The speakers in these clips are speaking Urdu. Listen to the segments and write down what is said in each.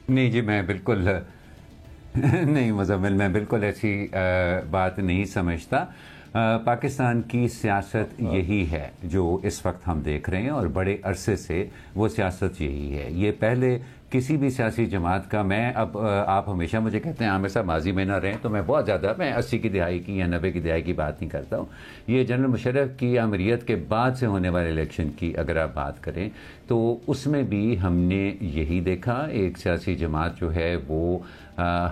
نہیں جی، میں بالکل نہیں مزمل، میں بالکل ایسی بات نہیں سمجھتا. پاکستان کی سیاست یہی ہے جو اس وقت ہم دیکھ رہے ہیں، اور بڑے عرصے سے وہ سیاست یہی ہے. یہ پہلے کسی بھی سیاسی جماعت کا، میں اب آپ ہمیشہ مجھے کہتے ہیں عامر صاحب ماضی میں نہ رہیں، تو میں بہت زیادہ، میں 80 کی دہائی کی یا 90 کی دہائی کی بات نہیں کرتا ہوں. یہ جنرل مشرف کی آمریت کے بعد سے ہونے والے الیکشن کی اگر آپ بات کریں تو اس میں بھی ہم نے یہی دیکھا. ایک سیاسی جماعت جو ہے وہ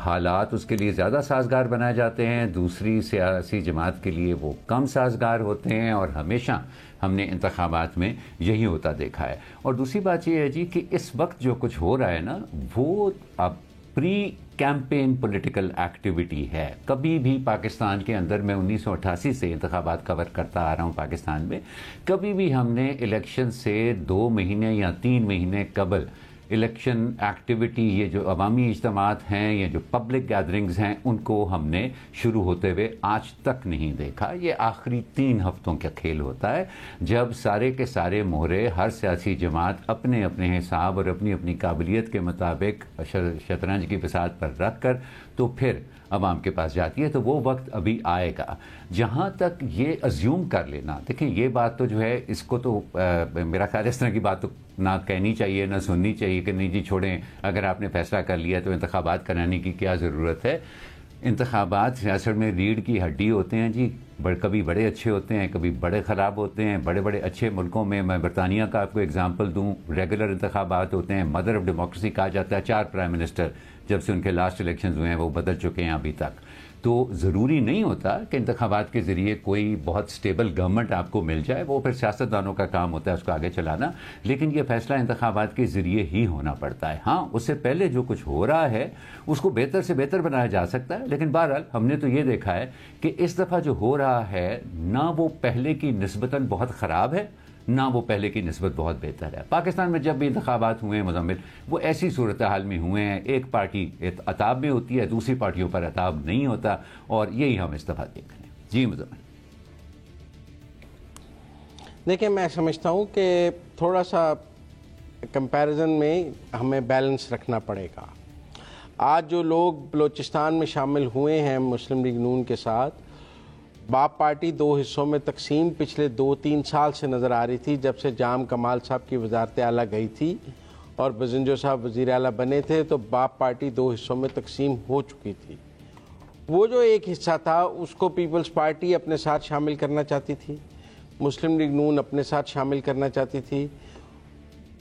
حالات اس کے لیے زیادہ سازگار بنائے جاتے ہیں، دوسری سیاسی جماعت کے لیے وہ کم سازگار ہوتے ہیں، اور ہمیشہ ہم نے انتخابات میں یہی ہوتا دیکھا ہے. اور دوسری بات یہ ہے جی کہ اس وقت جو کچھ ہو رہا ہے نا، وہ اب پری کیمپین پولیٹیکل ایکٹیویٹی ہے. کبھی بھی پاکستان کے اندر، میں 1988 سے انتخابات کور کرتا آ رہا ہوں پاکستان میں، کبھی بھی ہم نے الیکشن سے 2 مہینے یا 3 مہینے قبل الیکشن ایکٹیویٹی، یہ جو عوامی اجتماعات ہیں، یہ جو پبلک گیدرنگز ہیں، ان کو ہم نے شروع ہوتے ہوئے آج تک نہیں دیکھا. یہ آخری 3 ہفتوں کا کھیل ہوتا ہے، جب سارے کے سارے مہرے ہر سیاسی جماعت اپنے اپنے حساب اور اپنی اپنی قابلیت کے مطابق شطرنج کی بساط پر رکھ کر تو پھر عوام کے پاس جاتی ہے. تو وہ وقت ابھی آئے گا. جہاں تک یہ ازیوم کر لینا، دیکھیں یہ بات تو جو ہے، اس کو تو میرا خیال اس طرح کی بات تو نہ کہنی چاہیے، نہ سننی چاہیے کہ نہیں جی چھوڑیں، اگر آپ نے فیصلہ کر لیا تو انتخابات کرانے کی کیا ضرورت ہے. انتخابات سیاست میں ریڑھ کی ہڈی ہوتے ہیں جی. کبھی بڑے اچھے ہوتے ہیں، کبھی بڑے خراب ہوتے ہیں. بڑے بڑے اچھے ملکوں میں برطانیہ کا آپ کو اگزامپل دوں، ریگولر انتخابات ہوتے ہیں، مدر آف ڈیموکریسی کہا جاتا ہے. 4 پرائم منسٹر جب سے ان کے لاسٹ الیکشنز ہوئے ہیں وہ بدل چکے ہیں ابھی تک. تو ضروری نہیں ہوتا کہ انتخابات کے ذریعے کوئی بہت سٹیبل گورنمنٹ آپ کو مل جائے. وہ پھر سیاستدانوں کا کام ہوتا ہے اس کو آگے چلانا، لیکن یہ فیصلہ انتخابات کے ذریعے ہی ہونا پڑتا ہے. ہاں، اس سے پہلے جو کچھ ہو رہا ہے اس کو بہتر سے بہتر بنایا جا سکتا ہے، لیکن بہرحال ہم نے تو یہ دیکھا ہے کہ اس دفعہ جو ہو رہا ہے نہ وہ پہلے کی نسبتاً بہت خراب ہے، نہ وہ پہلے کی نسبت بہت بہتر ہے. پاکستان میں جب بھی انتخابات ہوئے ہیں مزمل، وہ ایسی صورتحال میں ہوئے ہیں، ایک پارٹی عتاب میں ہوتی ہے، دوسری پارٹیوں پر عتاب نہیں ہوتا، اور یہی ہم اس دفعہ دیکھ رہے ہیں. جی مزمل. دیکھیں، میں سمجھتا ہوں کہ تھوڑا سا کمپیریزن میں ہمیں بیلنس رکھنا پڑے گا. آج جو لوگ بلوچستان میں شامل ہوئے ہیں مسلم لیگ نون کے ساتھ، باپ پارٹی 2 حصوں میں تقسیم پچھلے 2-3 سال سے نظر آ رہی تھی. جب سے جام کمال صاحب کی وزارت اعلیٰ گئی تھی اور بزنجو صاحب وزیر اعلیٰ بنے تھے تو باپ پارٹی 2 حصوں میں تقسیم ہو چکی تھی. وہ جو ایک حصہ تھا اس کو پیپلز پارٹی اپنے ساتھ شامل کرنا چاہتی تھی، مسلم لیگ نون اپنے ساتھ شامل کرنا چاہتی تھی.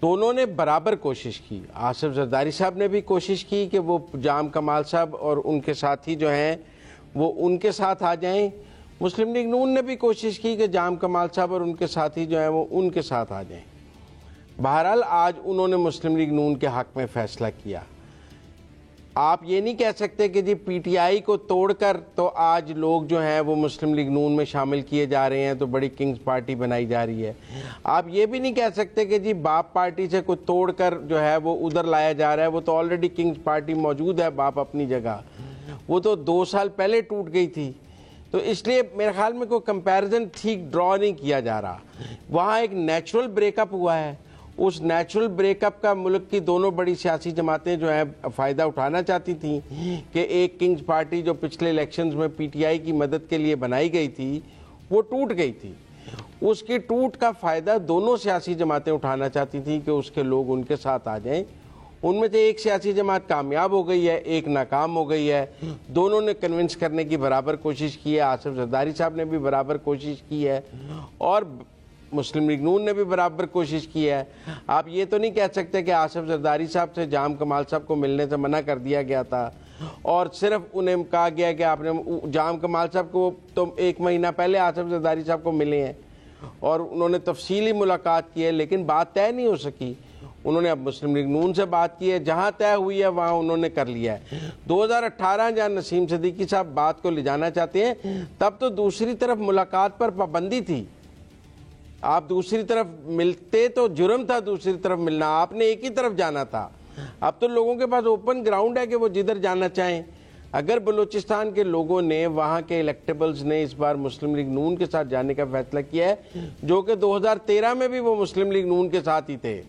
دونوں نے برابر کوشش کی. آصف زرداری صاحب نے بھی کوشش کی کہ وہ جام کمال صاحب اور ان کے ساتھی جو ہیں وہ ان کے ساتھ آ جائیں. مسلم لیگ نون نے بھی کوشش کی کہ جام کمال صاحب اور ان کے ساتھی جو ہیں وہ ان کے ساتھ آ جائیں. بہرحال آج انہوں نے مسلم لیگ نون کے حق میں فیصلہ کیا. آپ یہ نہیں کہہ سکتے کہ جی پی ٹی آئی کو توڑ کر تو آج لوگ جو ہیں وہ مسلم لیگ نون میں شامل کیے جا رہے ہیں تو بڑی کنگز پارٹی بنائی جا رہی ہے. آپ یہ بھی نہیں کہہ سکتے کہ جی باپ پارٹی سے کوئی توڑ کر جو ہے وہ ادھر لایا جا رہا ہے. وہ تو آلریڈی کنگز پارٹی موجود ہے، باپ اپنی جگہ، وہ تو 2 سال پہلے ٹوٹ گئی تھی. تو اس لیے میرے خیال میں کوئی کمپیریزن ٹھیک ڈرا نہیں کیا جا رہا. وہاں ایک نیچرل بریک اپ ہوا ہے. اس نیچرل بریک اپ کا ملک کی دونوں بڑی سیاسی جماعتیں جو ہیں فائدہ اٹھانا چاہتی تھیں کہ ایک کنگز پارٹی جو پچھلے الیکشنز میں پی ٹی آئی کی مدد کے لیے بنائی گئی تھی وہ ٹوٹ گئی تھی. اس کی ٹوٹ کا فائدہ دونوں سیاسی جماعتیں اٹھانا چاہتی تھیں کہ اس کے لوگ ان کے ساتھ آ جائیں. ان میں سے ایک سیاسی جماعت کامیاب ہو گئی ہے، ایک ناکام ہو گئی ہے. دونوں نے کنونس کرنے کی برابر کوشش کی ہے. آصف زرداری صاحب نے بھی برابر کوشش کی ہے اور مسلم لیگ نون نے بھی برابر کوشش کی ہے. آپ یہ تو نہیں کہہ سکتے کہ آصف زرداری صاحب سے جام کمال صاحب کو ملنے سے منع کر دیا گیا تھا اور صرف انہیں کہا گیا کہ آپ نے جام کمال صاحب کو تو 1 مہینہ پہلے آصف زرداری صاحب کو ملے ہیں اور انہوں نے تفصیلی ملاقات کی ہے، لیکن بات طے نہیں ہو سکی. انہوں نے اب مسلم لیگ نون سے بات کی ہے، جہاں طے ہوئی ہے وہاں انہوں نے کر لیا ہے. 2018 جہاں نسیم صدیقی صاحب بات کو لے جانا چاہتے ہیں تب تو دوسری طرف ملاقات پر پابندی تھی. آپ دوسری طرف ملتے تو جرم تھا، دوسری طرف ملنا، آپ نے ایک ہی طرف جانا تھا. اب تو لوگوں کے پاس اوپن گراؤنڈ ہے کہ وہ جدھر جانا چاہیں. اگر بلوچستان کے لوگوں نے، وہاں کے الیکٹیبلز نے اس بار مسلم لیگ نون کے ساتھ جانے کا فیصلہ کیا ہے، جو کہ 2013 میں بھی وہ مسلم لیگ نون کے ساتھ ہی تھے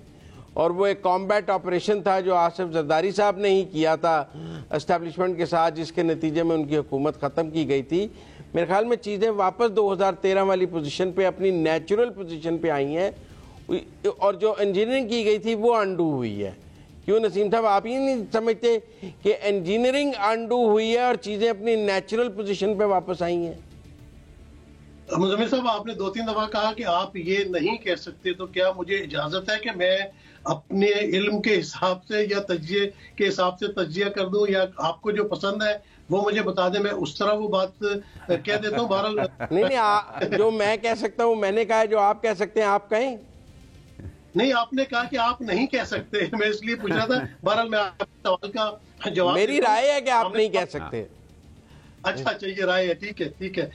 اور وہ ایک کامبیٹ آپریشن تھا جو آصف زرداری صاحب نے ہی کیا تھا اسٹیبلشمنٹ کے ساتھ، جس کے نتیجے میں ان کی حکومت ختم کی گئی تھی. میرے خیال میں چیزیں واپس 2013 والی پوزیشن پہ، اپنی نیچرل پوزیشن پہ آئی ہیں، اور جو انجینئرنگ کی گئی تھی وہ انڈو ہوئی ہے. کیوں نسیم صاحب آپ یہ نہیں سمجھتے کہ انجینئرنگ انڈو ہوئی ہے اور چیزیں اپنی نیچرل پوزیشن پہ واپس آئی ہیں؟ مزمل صاحب آپ نے 2-3 دفعہ کہا کہ آپ یہ نہیں کہہ سکتے، تو کیا مجھے اجازت ہے کہ میں اپنے علم کے حساب سے یا تجزیے کے حساب سے تجزیہ کر دوں، یا آپ کو جو پسند ہے وہ مجھے بتا دیں، میں اس طرح وہ بات کہہ دیتا ہوں؟ بہرحال نہیں، جو میں کہہ سکتا ہوں میں نے کہا، جو آپ کہہ سکتے ہیں آپ کہیں. نہیں، آپ نے کہا کہ آپ نہیں کہہ سکتے، میں اس لیے پوچھ رہا تھا. بہرحال میں آپ کے سوال کا جواب، میری رائے ہے کہ آپ نہیں کہہ سکتے. اچھا یہ رائے ہے، ٹھیک ہے.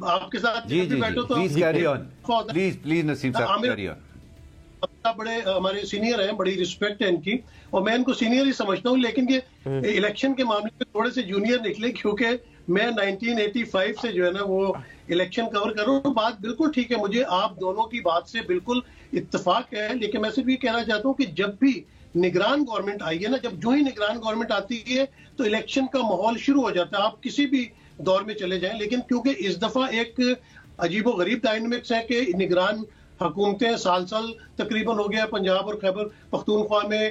آپ کے ساتھ بیٹھو تو پلیز نسیم صاحب کیری آن. بڑے ہمارے سینئر ہیں، بڑی رسپیکٹ ہے ان کی، اور میں ان کو سینئر ہی سمجھتا ہوں، لیکن یہ الیکشن کے معاملے میں تھوڑے سے جونیئر نکلے، کیونکہ میں 1985 سے جو ہے نا وہ الیکشن کور کر رہا ہوں. بات بالکل ٹھیک ہے، مجھے آپ دونوں کی بات سے بالکل اتفاق ہے، لیکن میں صرف یہ کہنا چاہتا ہوں کہ جب بھی نگران گورنمنٹ آئی ہے نا، جو ہی نگران گورنمنٹ آتی ہے تو الیکشن کا ماحول شروع ہو جاتا ہے. آپ کسی بھی دور میں چلے جائیں، لیکن کیونکہ اس دفعہ ایک عجیب و غریب ڈائنامکس ہے کہ نگران حکومتیں سال تقریباً ہو گیا، پنجاب اور خیبر پختونخوا میں،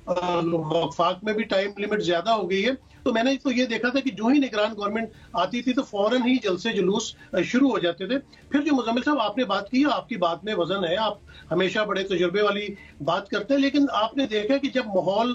وفاق میں بھی ٹائم لیمٹ زیادہ ہو گئی ہے. تو میں نے تو یہ دیکھا تھا کہ جو ہی نگران گورنمنٹ آتی تھی تو فوراً ہی جلسے جلوس شروع ہو جاتے تھے. پھر جو مزمل صاحب آپ نے بات کی، آپ کی بات میں وزن ہے، آپ ہمیشہ بڑے تجربے والی بات کرتے ہیں، لیکن آپ نے دیکھا کہ جب ماحول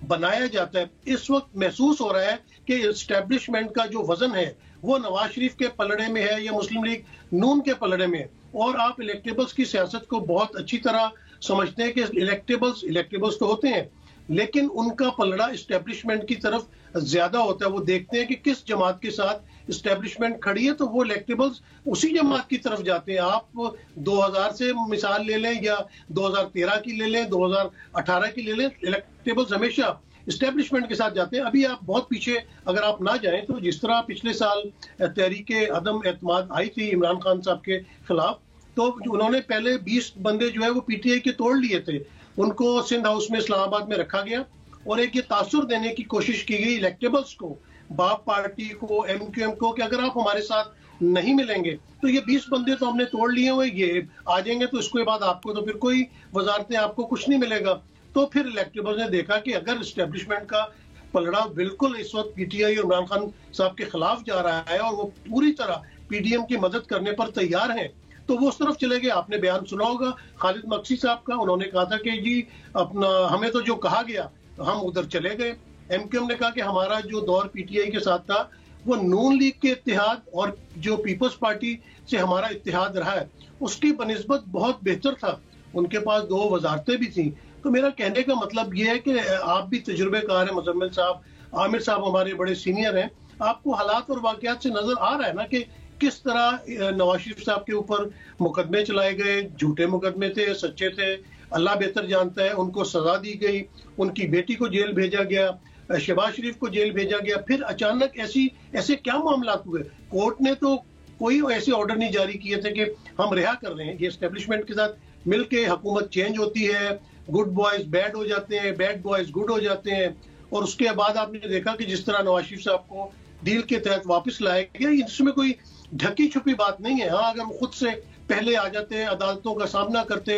بنایا جاتا ہے، اس وقت محسوس ہو رہا ہے کہ اسٹیبلشمنٹ کا جو وزن ہے وہ نواز شریف کے پلڑے میں ہے یا مسلم لیگ نون کے پلڑے میں ہے. اور آپ الیکٹیبلز کی سیاست کو بہت اچھی طرح سمجھتے ہیں کہ الیکٹیبلز تو ہوتے ہیں، لیکن ان کا پلڑا اسٹیبلشمنٹ کی طرف زیادہ ہوتا ہے. وہ دیکھتے ہیں کہ کس جماعت کے ساتھ اسٹیبلشمنٹ کھڑی ہے تو وہ الیکٹیبلز اسی جماعت کی طرف جاتے ہیں. آپ 2000 سے مثال لے لیں یا 2013 کی لے لیں، 2018 کی لے لیں، الیکٹیبلز ہمیشہ اسٹیبلشمنٹ کے ساتھ جاتے ہیں. ابھی آپ بہت پیچھے اگر آپ نہ جائیں تو جس طرح پچھلے سال تحریک عدم اعتماد آئی تھی عمران خان صاحب کے خلاف، تو انہوں نے پہلے 20 بندے جو ہے وہ پی ٹی آئی کے توڑ لیے تھے. ان کو سندھ ہاؤس میں اسلام آباد میں رکھا گیا اور ایک یہ تاثر دینے کی کوشش کی گئی الیکٹیبلز کو، باپ پارٹی کو، ایم کیو ایم کو، کہ اگر آپ ہمارے ساتھ نہیں ملیں گے تو یہ 20 بندے تو ہم نے توڑ لیے ہوئے، یہ آ جائیں گے تو اس کے بعد آپ کو تو پھر کوئی وزارتیں، آپ کو کچھ نہیں ملے گا. تو پھر الیکٹیبلز نے دیکھا کہ اگر اسٹیبلشمنٹ کا پلڑا بالکل اس وقت پی ٹی آئی اور عمران خان صاحب کے خلاف جا رہا ہے اور وہ پوری طرح پی ڈی ایم کی مدد کرنے پر تیار ہیں، تو وہ اس طرف چلے گئے. آپ نے بیان سنا ہوگا خالد مکسی صاحب کا، انہوں نے کہا تھا کہ جی اپنا ہمیں تو جو کہا گیا ہم ادھر چلے گئے. ایم کیو ایم نے کہا کہ ہمارا جو دور پی ٹی آئی کے ساتھ تھا وہ نون لیگ کے اتحاد اور جو پیپلز پارٹی سے ہمارا اتحاد رہا ہے اس کی بنسبت بہت بہتر تھا. ان کے پاس 2 وزارتیں بھی تھیں. تو میرا کہنے کا مطلب یہ ہے کہ آپ بھی تجربے کار ہیں، مزمل صاحب، عامر صاحب ہمارے بڑے سینئر ہیں، آپ کو حالات اور واقعات سے نظر آ رہا ہے نا کہ کس طرح نواز شریف صاحب کے اوپر مقدمے چلائے گئے، جھوٹے مقدمے تھے، سچے تھے، اللہ بہتر جانتا ہے. ان کو سزا دی گئی، ان کی بیٹی کو جیل بھیجا گیا، شہباز شریف کو جیل بھیجا گیا. پھر اچانک ایسے کیا معاملات ہوئے؟ کورٹ نے تو کوئی ایسے آرڈر نہیں جاری کیے تھے کہ ہم رہا کر رہے ہیں. یہ اسٹیبلشمنٹ کے ساتھ مل کے حکومت چینج ہوتی ہے، گڈ بوائز بیڈ ہو جاتے ہیں، بیڈ بوائز گڈ ہو جاتے ہیں. اور اس کے بعد آپ نے دیکھا کہ جس طرح نواز شریف صاحب کو ڈیل کے تحت واپس لایا گیا، اس میں کوئی ڈھکی چھپی بات نہیں ہے. ہاں، اگر وہ خود سے پہلے آ جاتے، عدالتوں کا سامنا کرتے،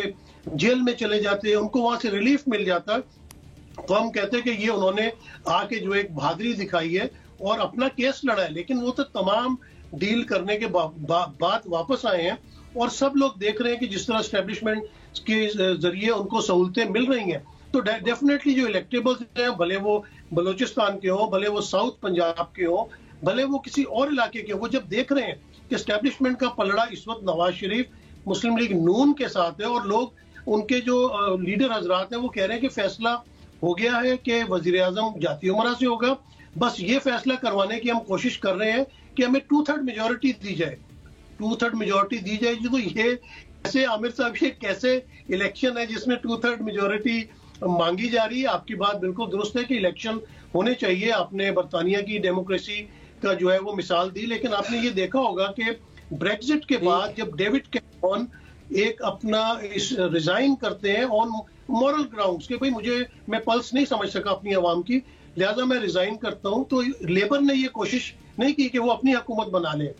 جیل میں چلے جاتے، ان کو وہاں سے ریلیف مل جاتا، تو ہم کہتے کہ یہ انہوں نے آ کے جو ایک بہادری دکھائی ہے اور اپنا کیس لڑا ہے. لیکن وہ تو تمام ڈیل کرنے کے بعد واپس آئے ہیں اور سب لوگ دیکھ رہے ہیں کہ جس طرح اسٹیبلشمنٹ کے ذریعے ان کو سہولتیں مل رہی ہیں. تو ڈیفینیٹلی جو الیکٹیبلز ہیں، بھلے وہ بلوچستان کے ہوں، بھلے وہ ساؤتھ پنجاب کے ہوں، بھلے وہ کسی اور علاقے کے، وہ جب دیکھ رہے ہیں کہ اسٹیبلشمنٹ کا پلڑا اس وقت نواز شریف مسلم لیگ نون کے ساتھ ہے اور لوگ ان کے جو لیڈر حضرات ہیں وہ کہہ رہے ہیں کہ فیصلہ ہو گیا ہے کہ وزیر اعظم جاتی عمرہ سے ہوگا. بس یہ فیصلہ کروانے کی ہم کوشش کر رہے ہیں کہ ہمیں 2/3 میجورٹی دی جائے، 2/3 میجورٹی دی جائے. تو یہ کیسے عامر صاحب، یہ کیسے الیکشن ہے جس میں 2/3 میجورٹی مانگی جا رہی ہے؟ آپ کی بات بالکل درست ہے کہ الیکشن ہونے چاہیے. آپ نے برطانیہ کی ڈیموکریسی کا جو ہے وہ مثال دی، لیکن آپ نے یہ دیکھا ہوگا کہ بریگزٹ کے بعد جب ڈیوڈ کیمرون ایک اپنا ریزائن کرتے ہیں اور مورل گراؤنڈز کہ بھئی میں پلس نہیں سمجھ سکا اپنی عوام کی، لہٰذا میں ریزائن کرتا ہوں. تو لیبر نے یہ کوشش نہیں کی کہ وہ اپنی حکومت بنا لے.